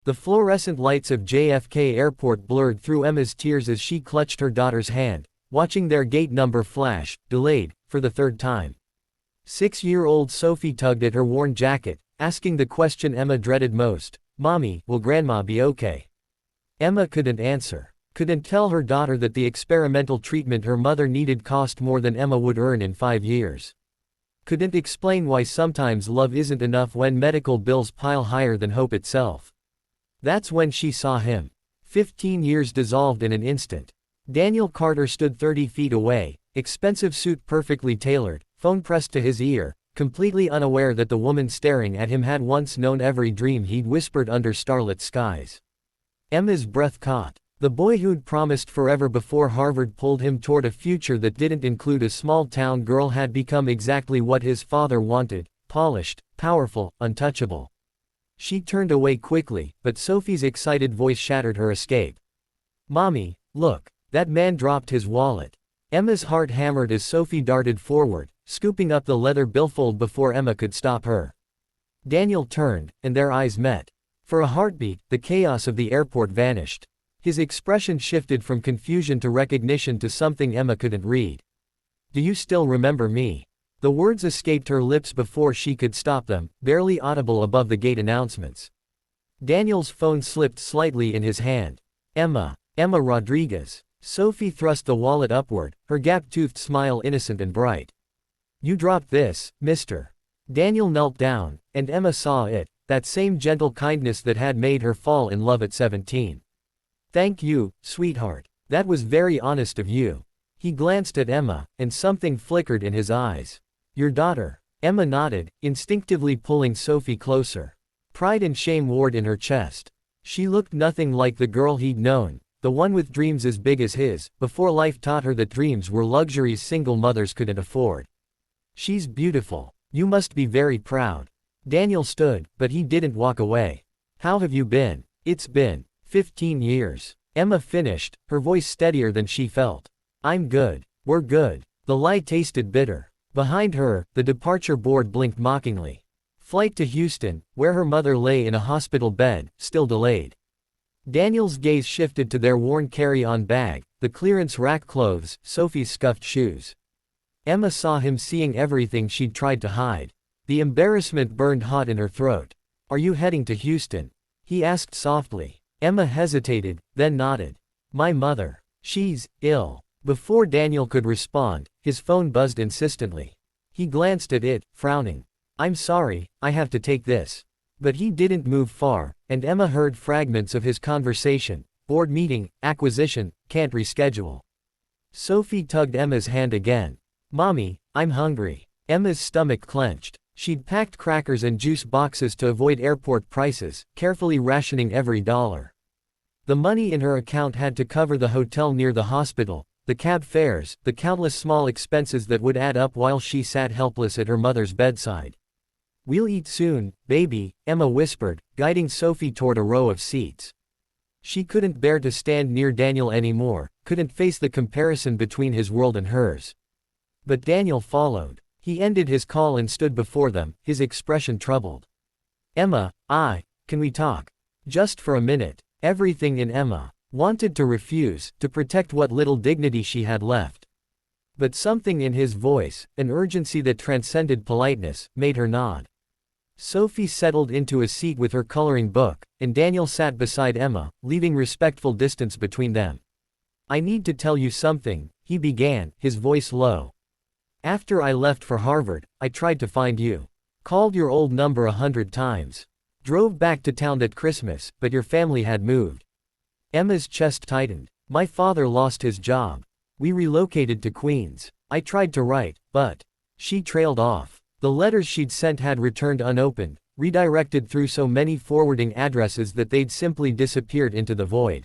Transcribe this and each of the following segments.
The fluorescent lights of JFK Airport blurred through Emma's tears as she clutched her daughter's hand, watching their gate number flash, delayed, for the third time. 6-year-old Sophie tugged at her worn jacket, asking the question Emma dreaded most. Mommy, will Grandma be okay? Emma couldn't answer. Couldn't tell her daughter that the experimental treatment her mother needed cost more than Emma would earn in 5 years. Couldn't explain why sometimes love isn't enough when medical bills pile higher than hope itself. That's when she saw him. 15 years dissolved in an instant. Daniel Carter stood 30 feet away, expensive suit perfectly tailored, phone pressed to his ear, completely unaware that the woman staring at him had once known every dream he'd whispered under starlit skies. Emma's breath caught. The boy who'd promised forever before Harvard pulled him toward a future that didn't include a small-town girl had become exactly what his father wanted: polished, powerful, untouchable. She turned away quickly, but Sophie's excited voice shattered her escape. Mommy, look. That man dropped his wallet. Emma's heart hammered as Sophie darted forward, scooping up the leather billfold before Emma could stop her. Daniel turned, and their eyes met. For a heartbeat, the chaos of the airport vanished. His expression shifted from confusion to recognition to something Emma couldn't read. Do you still remember me? The words escaped her lips before she could stop them, barely audible above the gate announcements. Daniel's phone slipped slightly in his hand. Emma Rodriguez. Sophie thrust the wallet upward, her gap-toothed smile innocent and bright. You dropped this, mister. Daniel knelt down, and Emma saw it, that same gentle kindness that had made her fall in love at 17. Thank you, sweetheart. That was very honest of you. He glanced at Emma, and something flickered in his eyes. Your daughter. Emma nodded, instinctively pulling Sophie closer. Pride and shame warred in her chest. She looked nothing like the girl he'd known, the one with dreams as big as his, before life taught her that dreams were luxuries single mothers couldn't afford. She's beautiful. You must be very proud. Daniel stood, but he didn't walk away. How have you been? It's been 15 years. Emma finished, her voice steadier than she felt. I'm good. We're good. The lie tasted bitter. Behind her, the departure board blinked mockingly. Flight to Houston, where her mother lay in a hospital bed, still delayed. Daniel's gaze shifted to their worn carry-on bag, the clearance rack clothes, Sophie's scuffed shoes. Emma saw him seeing everything she'd tried to hide. The embarrassment burned hot in her throat. Are you heading to Houston? He asked softly. Emma hesitated, then nodded. My mother. She's ill. Before Daniel could respond, his phone buzzed insistently. He glanced at it, frowning. I'm sorry, I have to take this. But he didn't move far, and Emma heard fragments of his conversation. Board meeting, acquisition, can't reschedule. Sophie tugged Emma's hand again. Mommy, I'm hungry. Emma's stomach clenched. She'd packed crackers and juice boxes to avoid airport prices, carefully rationing every dollar. The money in her account had to cover the hotel near the hospital, the cab fares, the countless small expenses that would add up while she sat helpless at her mother's bedside. We'll eat soon, baby, Emma whispered, guiding Sophie toward a row of seats. She couldn't bear to stand near Daniel anymore, couldn't face the comparison between his world and hers. But Daniel followed. He ended his call and stood before them, his expression troubled. Emma, can we talk? Just for a minute. Everything in Emma wanted to refuse, to protect what little dignity she had left. But something in his voice, an urgency that transcended politeness, made her nod. Sophie settled into a seat with her coloring book, and Daniel sat beside Emma, leaving respectful distance between them. I need to tell you something, he began, his voice low. After I left for Harvard, I tried to find you. Called your old number 100 times. Drove back to town at Christmas, but your family had moved. Emma's chest tightened. My father lost his job. We relocated to Queens. I tried to write, but she trailed off. The letters she'd sent had returned unopened, redirected through so many forwarding addresses that they'd simply disappeared into the void.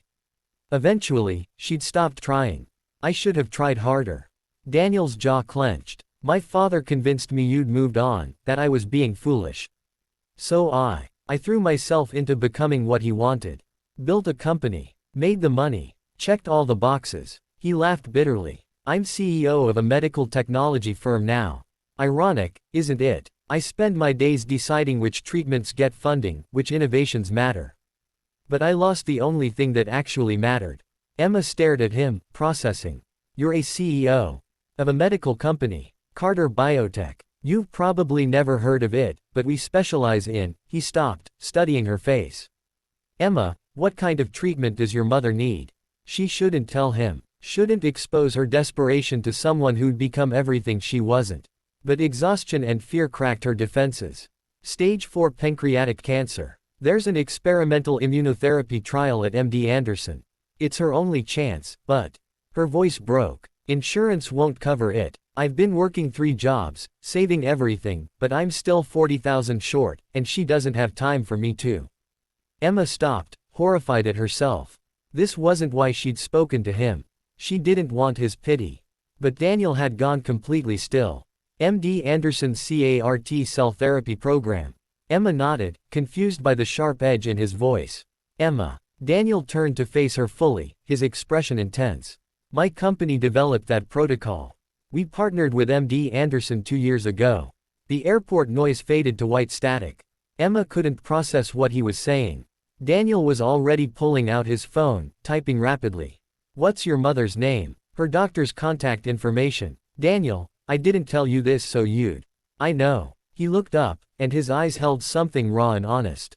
Eventually, she'd stopped trying. I should have tried harder. Daniel's jaw clenched. My father convinced me you'd moved on, that I was being foolish. So I threw myself into becoming what he wanted. Built a company. Made the money. Checked all the boxes. He laughed bitterly. I'm CEO of a medical technology firm now. Ironic, isn't it? I spend my days deciding which treatments get funding, which innovations matter. But I lost the only thing that actually mattered. Emma stared at him, processing. You're a CEO. Of a medical company. Carter Biotech. You've probably never heard of it, but we specialize in. He stopped, studying her face. Emma, what kind of treatment does your mother need? She shouldn't tell him. Shouldn't expose her desperation to someone who'd become everything she wasn't. But exhaustion and fear cracked her defenses. Stage 4 pancreatic cancer. There's an experimental immunotherapy trial at MD Anderson. It's her only chance, but. Her voice broke. Insurance won't cover it. I've been working 3 jobs, saving everything, but I'm still $40,000 short, and she doesn't have time for me too. Emma stopped, horrified at herself. This wasn't why she'd spoken to him. She didn't want his pity. But Daniel had gone completely still. MD Anderson's CART cell therapy program. Emma nodded, confused by the sharp edge in his voice. Emma. Daniel turned to face her fully, his expression intense. My company developed that protocol. We partnered with MD Anderson 2 years ago. The airport noise faded to white static. Emma couldn't process what he was saying. Daniel was already pulling out his phone, typing rapidly. What's your mother's name? Her doctor's contact information. Daniel, I didn't tell you this so you'd. I know. He looked up, and his eyes held something raw and honest.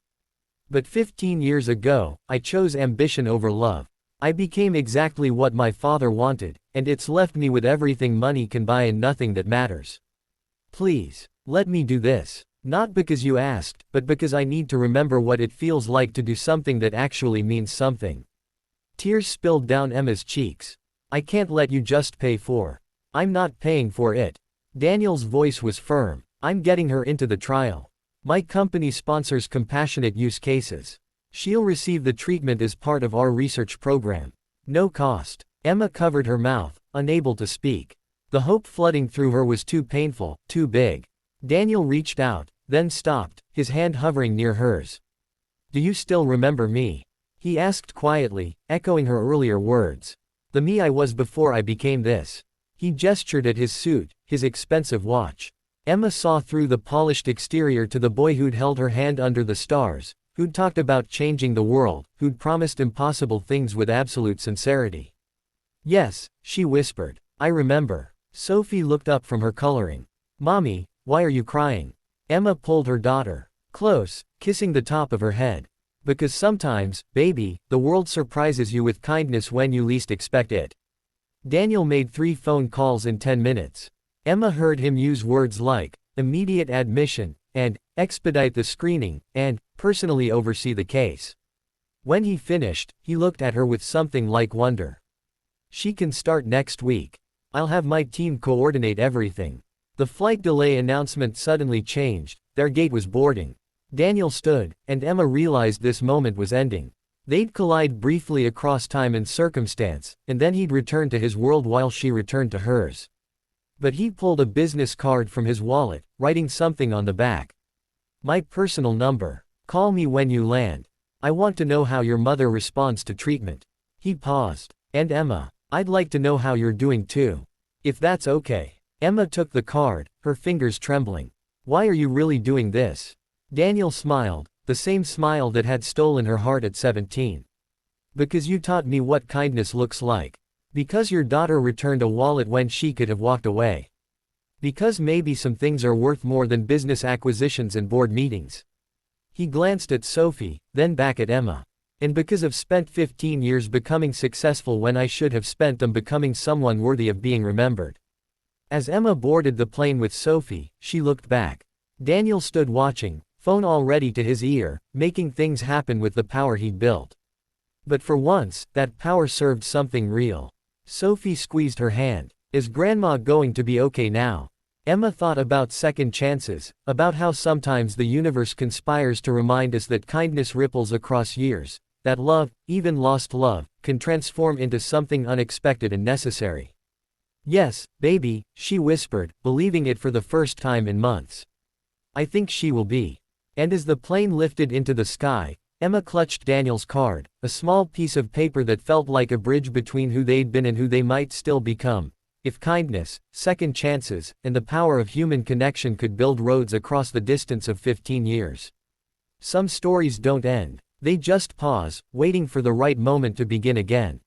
But 15 years ago, I chose ambition over love. I became exactly what my father wanted, and it's left me with everything money can buy and nothing that matters. Please, let me do this. Not because you asked, but because I need to remember what it feels like to do something that actually means something. Tears spilled down Emma's cheeks. I can't let you just pay for. I'm not paying for it. Daniel's voice was firm. I'm getting her into the trial. My company sponsors compassionate use cases. She'll receive the treatment as part of our research program. No cost. Emma covered her mouth, unable to speak. The hope flooding through her was too painful, too big. Daniel reached out, then stopped, his hand hovering near hers. Do you still remember me? He asked quietly, echoing her earlier words. The me I was before I became this. He gestured at his suit, his expensive watch. Emma saw through the polished exterior to the boy who'd held her hand under the stars, who'd talked about changing the world, who'd promised impossible things with absolute sincerity. Yes, she whispered. I remember. Sophie looked up from her coloring. Mommy, why are you crying? Emma pulled her daughter close, kissing the top of her head. Because sometimes, baby, the world surprises you with kindness when you least expect it. Daniel made 3 phone calls in 10 minutes. Emma heard him use words like, immediate admission, and, expedite the screening, and, personally oversee the case. When he finished, he looked at her with something like wonder. She can start next week. I'll have my team coordinate everything. The flight delay announcement suddenly changed, their gate was boarding. Daniel stood, and Emma realized this moment was ending. They'd collide briefly across time and circumstance, and then he'd return to his world while she returned to hers. But he pulled a business card from his wallet, writing something on the back. My personal number. Call me when you land. I want to know how your mother responds to treatment. He paused. And Emma, I'd like to know how you're doing too. If that's okay. Emma took the card, her fingers trembling. Why are you really doing this? Daniel smiled, the same smile that had stolen her heart at 17. Because you taught me what kindness looks like. Because your daughter returned a wallet when she could have walked away. Because maybe some things are worth more than business acquisitions and board meetings. He glanced at Sophie, then back at Emma. And because I've spent 15 years becoming successful when I should have spent them becoming someone worthy of being remembered. As Emma boarded the plane with Sophie, she looked back. Daniel stood watching, phone already to his ear, making things happen with the power he'd built. But for once, that power served something real. Sophie squeezed her hand. Is Grandma going to be okay now? Emma thought about second chances, about how sometimes the universe conspires to remind us that kindness ripples across years, that love, even lost love, can transform into something unexpected and necessary. Yes, baby, she whispered, believing it for the first time in months. I think she will be. And as the plane lifted into the sky, Emma clutched Daniel's card, a small piece of paper that felt like a bridge between who they'd been and who they might still become. If kindness, second chances, and the power of human connection could build roads across the distance of 15 years. Some stories don't end. They just pause, waiting for the right moment to begin again.